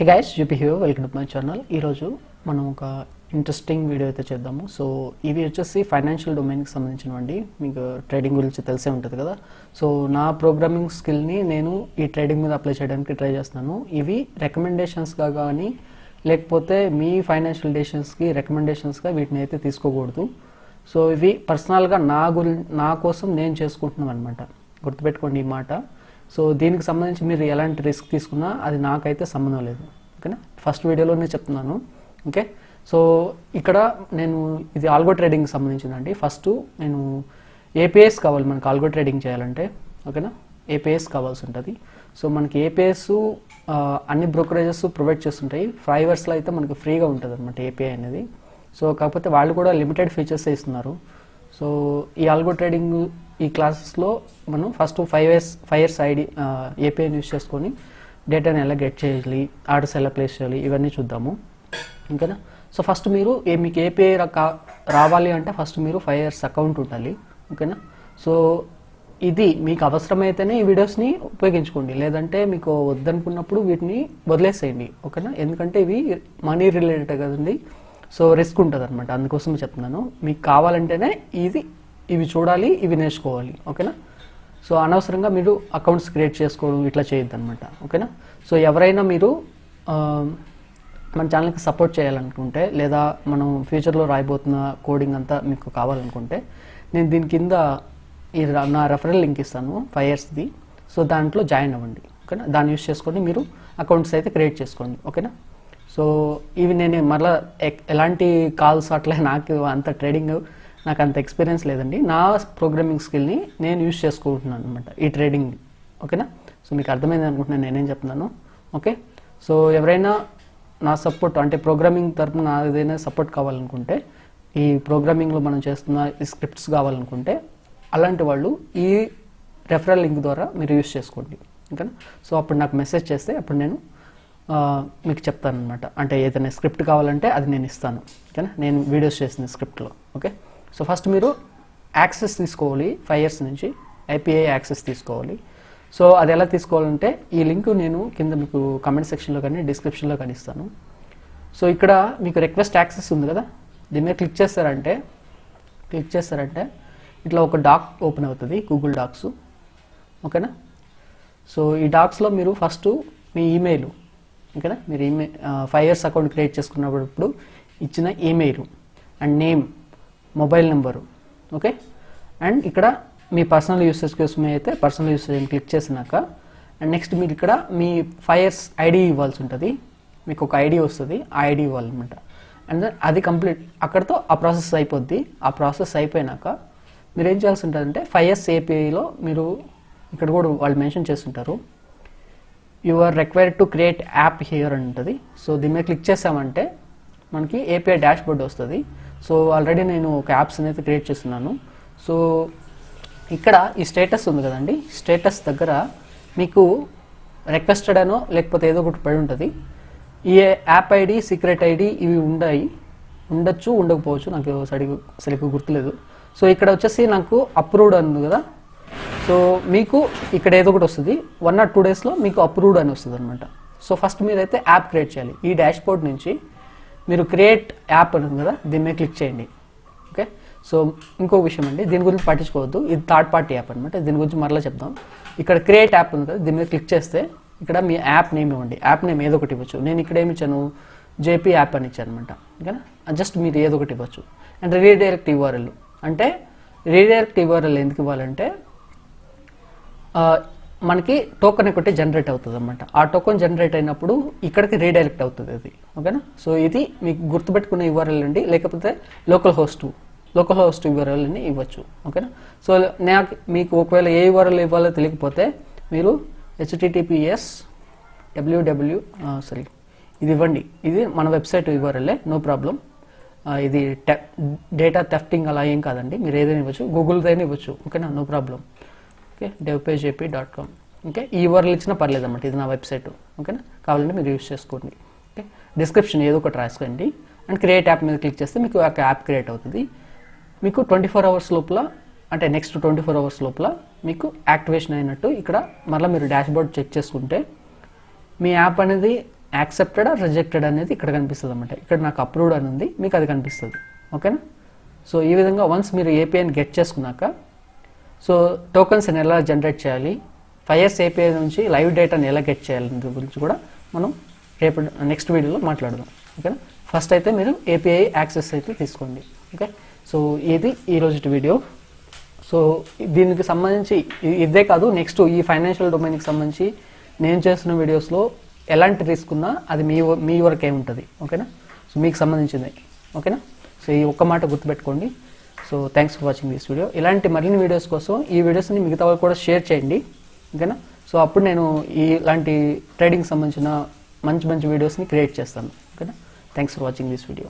Hey guys, UP here, welcome to my channel. ఈరోజు మనం ఒక ఇంట్రెస్టింగ్ వీడియో అయితే చేద్దాము. సో ఇవి వచ్చేసి ఫైనాన్షియల్ డొమైన్కి సంబంధించినవండి. మీకు ట్రేడింగ్ గురించి తెలిసే ఉంటుంది కదా. సో నా ప్రోగ్రామింగ్ స్కిల్ని నేను ఈ ట్రేడింగ్ మీద అప్లై చేయడానికి ట్రై చేస్తున్నాను. ఇవి రికమెండేషన్స్గా కానీ లేకపోతే మీ ఫైనాన్షియల్ డెసిషన్స్కి రికమెండేషన్స్గా వీటిని అయితే తీసుకోకూడదు. సో ఇవి పర్సనల్గా నా కోసం నేను చేసుకుంటున్నాను అనమాట. గుర్తుపెట్టుకోండి ఈ మాట. సో దీనికి సంబంధించి మీరు ఎలాంటి రిస్క్ తీసుకున్నా అది నాకైతే సంబంధం లేదు. ఓకేనా, ఫస్ట్ వీడియోలోనే చెప్తున్నాను. ఓకే, సో ఇక్కడ నేను ఇది ఆల్గో ట్రేడింగ్కి సంబంధించిందండి. ఫస్ట్ నేను ఏపీఎస్ కావాలి మనకు ఆల్గో ట్రేడింగ్ చేయాలంటే. ఓకేనా, ఏపీఎస్ కావాల్సి ఉంటుంది. సో మనకి ఏపీఎస్ అన్ని బ్రోకరేజెస్ ప్రొవైడ్ చేస్తుంటాయి. ఫైవర్స్లో అయితే మనకి ఫ్రీగా ఉంటుంది అనమాట ఏపీఐ అనేది. సో కాకపోతే వాళ్ళు కూడా లిమిటెడ్ ఫీచర్స్ ఇస్తున్నారు. సో ఈ ఆల్గో ట్రేడింగ్ ఈ క్లాసెస్లో మనం ఫస్ట్ ఫైర్స్ ఐడి ఏపీఐని యూస్ చేసుకొని డేటాని ఎలా గెట్ చేయాలి, ఆర్డర్స్ ఎలా ప్లేస్ చేయాలి, ఇవన్నీ చూద్దాము. ఓకేనా, సో ఫస్ట్ మీరు మీకు ఏపీఐ రావాలి అంటే ఫస్ట్ మీరు ఫైర్స్ అకౌంట్ ఉండాలి. ఓకేనా, సో ఇది మీకు అవసరమైతేనే ఈ వీడియోస్ని ఉపయోగించుకోండి, లేదంటే మీకు వద్దనుకున్నప్పుడు వీటిని వదిలేసేయండి. ఓకేనా, ఎందుకంటే ఇవి మనీ రిలేటెడ్ కదండి. సో రిస్క్ ఉంటుంది అనమాట, అందుకోసం చెప్తున్నాను. మీకు కావాలంటేనే ఇవి చూడాలి, ఇవి నేర్చుకోవాలి. ఓకేనా, సో అనవసరంగా మీరు అకౌంట్స్ క్రియేట్ చేసుకోవడం ఇట్లా చేయొద్దు అనమాట. ఓకేనా, సో ఎవరైనా మీరు మన ఛానల్కి సపోర్ట్ చేయాలనుకుంటే లేదా మనం ఫ్యూచర్లో రాయబోతున్న కోడింగ్ అంతా మీకు కావాలనుకుంటే నేను దీని కింద నా రెఫరల్ లింక్ ఇస్తాను ఫైర్స్ది. సో దాంట్లో జాయిన్ అవ్వండి. ఓకేనా, దాన్ని యూస్ చేసుకొని మీరు అకౌంట్స్ అయితే క్రియేట్ చేసుకోండి. ఓకేనా, సో ఇవి నేను మళ్ళీ ఎలాంటి కాల్స్ అట్లా నాకు అంత ట్రేడింగ్ నాకు అంత ఎక్స్పీరియన్స్ లేదండి. నా ప్రోగ్రామింగ్ స్కిల్ని నేను యూస్ చేసుకుంటున్నాను అనమాట ఈ ట్రేడింగ్. ఓకేనా, సో మీకు అర్థమైంది అనుకుంటున్నాను నేనేం చెప్తున్నాను. ఓకే, సో ఎవరైనా నా సపోర్ట్ అంటే ప్రోగ్రామింగ్ తరపున నా ఏదైనా సపోర్ట్ కావాలనుకుంటే, ఈ ప్రోగ్రామింగ్లో మనం చేస్తున్న ఈ స్క్రిప్ట్స్ కావాలనుకుంటే అలాంటి వాళ్ళు ఈ రెఫరల్ లింక్ ద్వారా మీరు యూస్ చేసుకోండి. ఓకేనా, సో అప్పుడు నాకు మెసేజ్ చేస్తే అప్పుడు నేను మీకు చెప్తాను అనమాట. అంటే ఏదైనా స్క్రిప్ట్ కావాలంటే అది నేను ఇస్తాను. ఓకేనా, నేను వీడియోస్ చేసిన స్క్రిప్ట్లో. ఓకే, సో ఫస్ట్ మీరు యాక్సెస్ తీసుకోవాలి ఫైర్స్ నుంచి, ఐపీఐ యాక్సెస్ తీసుకోవాలి. సో అది ఎలా తీసుకోవాలంటే ఈ లింక్ నేను కింద మీకు కమెంట్ సెక్షన్లో కానీ డిస్క్రిప్షన్లో కానీ ఇస్తాను. సో ఇక్కడ మీకు రిక్వెస్ట్ యాక్సెస్ ఉంది కదా, దీని మీద క్లిక్ చేస్తారంటే ఇట్లా ఒక డాక్ ఓపెన్ అవుతుంది, గూగుల్ డాక్స్. ఓకేనా, సో ఈ డాక్స్లో మీరు ఫస్ట్ మీ ఈమెయిల్, ఓకేనా, మీరు ఫైర్స్ అకౌంట్ క్రియేట్ చేసుకున్నప్పుడు ఇచ్చిన email and name, mobile number. Okay, and ఇక్కడ మీ పర్సనల్ యూసేజ్ కోసమే అయితే పర్సనల్ యూసేజ్ క్లిక్ చేసినాక అండ్ నెక్స్ట్ మీరు ఇక్కడ మీ ఫైర్స్ ఐడి ఇవ్వాల్సి ఉంటుంది. మీకు ఒక ఐడి వస్తుంది, ఆ ఐడి ఇవ్వాలన్నమాట. అండ్ అది కంప్లీట్ అక్కడితో ఆ ప్రాసెస్ అయిపోద్ది. ఆ ప్రాసెస్ అయిపోయినాక మీరు ఏం చేయాల్సి ఉంటుందంటే ఫైర్స్ ఏపీఐలో మీరు ఇక్కడ కూడా వాళ్ళు మెన్షన్ చేస్తుంటారు, you are required to create app here అని ఉంటుంది. సో దీని మీద క్లిక్ చేసామంటే మనకి ఏపీఐ డాష్ బోర్డ్ వస్తుంది. సో ఆల్రెడీ నేను ఒక యాప్స్ అనేది క్రియేట్ చేస్తున్నాను. సో ఇక్కడ ఈ స్టేటస్ ఉంది కదండి, స్టేటస్ దగ్గర మీకు రిక్వెస్టెడ్ అనో లేకపోతే ఏదో ఒకటి పడి ఉంటుంది. ఈ యాప్ ఐడి, సీక్రెట్ ఐడి ఇవి ఉండొచ్చు, ఉండకపోవచ్చు, నాకు సరిగ్గా గుర్తులేదు. సో ఇక్కడ వచ్చేసి నాకు అప్రూవ్డ్ అని ఉంది కదా. సో మీకు ఇక్కడ ఏదో ఒకటి వస్తుంది, 1 or 2 daysలో మీకు అప్రూవ్డ్ అని వస్తుంది అనమాట. సో ఫస్ట్ మీరైతే యాప్ క్రియేట్ చేయాలి. ఈ డాష్ బోర్డ్ నుంచి మీరు క్రియేట్ యాప్ అని ఉంది కదా, దీని మీద క్లిక్ చేయండి. ఓకే, సో ఇంకో విషయం అండి, దీని గురించి పట్టించుకోవద్దు, ఇది థర్డ్ పార్టీ యాప్ అనమాట. దీని గురించి మరలా చెప్దాం. ఇక్కడ క్రియేట్ యాప్ ఉంది కదా, దీని మీద క్లిక్ చేస్తే ఇక్కడ మీ యాప్ నేమ్ ఇవ్వండి. యాప్ నేమ్ ఏదో ఒకటి ఇవ్వచ్చు. నేను ఇక్కడ ఏమి ఇచ్చాను, జేపీ యాప్ అని ఇచ్చాను అనమాట. ఓకేనా, జస్ట్ మీరు ఏదో ఒకటి ఇవ్వచ్చు. అండ్ రీడైరెక్ట్ యూఆర్ఎల్ అంటే రీడైరెక్ట్ యూఆర్ఎల్ ఎందుకు ఇవ్వాలంటే మనకి టోకెన్ ఒకటి జనరేట్ అవుతుంది అనమాట. ఆ టోకెన్ జనరేట్ అయినప్పుడు ఇక్కడికి రీడైరెక్ట్ అవుతుంది అది. ఓకేనా, సో ఇది మీకు గుర్తుపెట్టుకునే యూఆర్ఎల్ అండి, లేకపోతే లోకల్ హోస్ట్ యూఆర్ఎల్ అని ఇవ్వచ్చు. ఓకేనా, సో మీకు ఒకవేళ ఏ యూఆర్ఎల్ ఇవ్వాలో తెలియకపోతే మీరు https ఇది ఇవ్వండి. ఇది మన వెబ్సైట్ యూఆర్ఎల్, నో ప్రాబ్లం. ఇది డేటా థెఫ్టింగ్ అలా ఏం కాదండి, మీరు ఏదైనా ఇవ్వచ్చు, గూగుల్దైనా ఇవ్వచ్చు. ఓకేనా, no problem. Okay, devpageap.com. Okay, ఈ యూఆర్ఎల్ ఇచ్చినా పర్లేదు అన్నమాట, ఇది నా వెబ్సైట్. ఓకేనా, కావాలంటే మీరు యూస్ చేసుకోండి. ఓకే, డిస్క్రిప్షన్ ఏదో ఒకటి రాసుకోండి అండ్ క్రియేట్ యాప్ మీద క్లిక్ చేస్తే మీకు ఒక యాప్ క్రియేట్ అవుతుంది. మీకు 24 hours లోపల, అంటే నెక్స్ట్ 24 hours లోపల మీకు యాక్టివేషన్ అయినట్టు. ఇక్కడ మళ్ళీ మీరు డాష్ బోర్డ్ చెక్ చేసుకుంటే మీ యాప్ అనేది యాక్సెప్టెడ్ రిజెక్టెడ్ అనేది ఇక్కడ కనిపిస్తుంది అనమాట. ఇక్కడ నాకు అప్రూవ్డ్ అని ఉంది, మీకు అది కనిపిస్తుంది. ఓకేనా? సో ఈ విధంగా వన్స్ మీరు ఏపీఐని గెట్ చేసుకున్నాక సో టోకన్స్ని ఎలా జనరేట్ చేయాలి, ఫైర్స్ ఏపీఐ నుంచి లైవ్ డేటాని ఎలా గెట్ చేయాలి గురించి కూడా మనం రేపు నెక్స్ట్ వీడియోలో మాట్లాడదాం. ఓకేనా? ఫస్ట్ అయితే మీరు ఏపీఐ యాక్సెస్ అయితే తీసుకోండి. ఓకే, సో ఇది ఈరోజు వీడియో. సో దీనికి సంబంధించి ఇదే కాదు, నెక్స్ట్ ఈ ఫైనాన్షియల్ డొమైన్కి సంబంధించి నేను చేస్తున్న వీడియోస్లో ఎలాంటి రిస్క్ ఉన్నా అది మీ వరకే ఉంటుంది. ఓకేనా? సో మీకు సంబంధించింది. ఓకేనా? సో ఈ ఒక్క మాట గుర్తుపెట్టుకోండి. So thanks for watching this video. ఇలాంటి మరిన్ని వీడియోస్ కోసం ఈ వీడియోస్ని మిగతా వాళ్ళు కూడా షేర్ చేయండి. ఓకేనా? సో అప్పుడు నేను ఇలాంటి ట్రేడింగ్ సంబంధించిన మంచి వీడియోస్ని క్రియేట్ చేస్తాను. ఓకేనా? Thanks for watching this video.